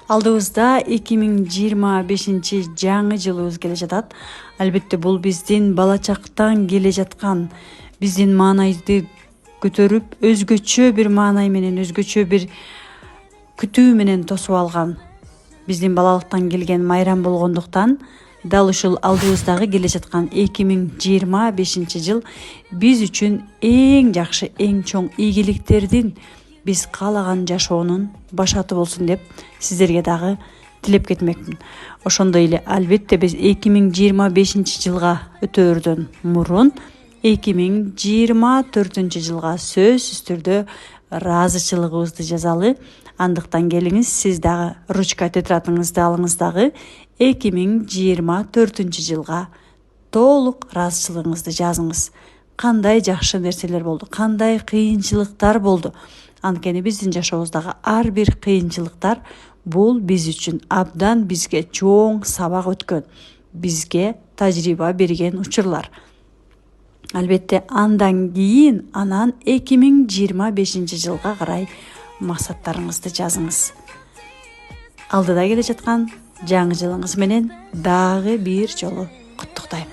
Алдыбызда 2025 жаңы жылыбыз келе жатат. Албетте бул биздин бала чактан келе жаткан, биздин маанайды көтөрүп, өзгөчө бир маанай менен, өзгөчө бир күтүү менен тосуп алган биздин балалыктан келген майрам болгондуктан, дал ушул алдыбыздагы келе жаткан 2025 жыл биз үчүн эң жакшы, эң чоң ийгиликтердин, биз каалаган жашоонун башаты болсун деп сиздерге дагы тилеп кетмекмин. Ошондой эле албетте биз 2025 жылга өтөөрдөн мурун 2024 жылга сөзсүз түрдө ыраазычылыгыбызды жазалы. Андыктан келиңиз, сиз дагы ручка тетрадыңызды алыңыз дагы 2024 жылга толук ыраазычылыгыңызды жазыңыз. Кандай жакшы нерселер болду, кандай кыйынчылыктар болду. Анткени биздин жашообуздагы ар бир кыйынчылыктар бул биз үчүн абдан бизге чоң сабак өткөн, бизге тажрыйба берген учурлар. Албетте андан кийин 2025 жылга карай максаттарыңызды жазыңыз. Алдыда келе жаткан жаңы жылыңыз менен дагы бир жолу куттуктайм.